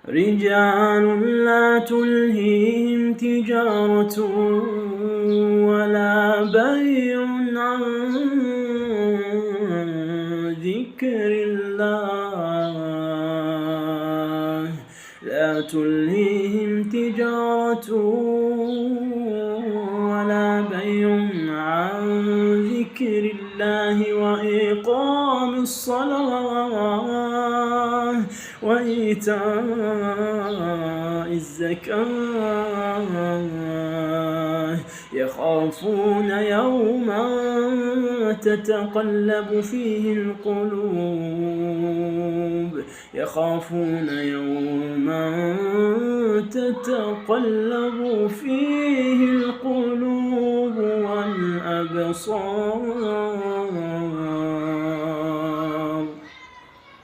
رجال لا تلهيهم تجارة ولا بيع عن ذكر الله لا تلهيهم تجارة ولا بيع عن ذكر الله وإقام الصلاة وإيتاء الزكاة يخافون يوما تتقلب فيه القلوب تتقلب فيه القلوب والأبصار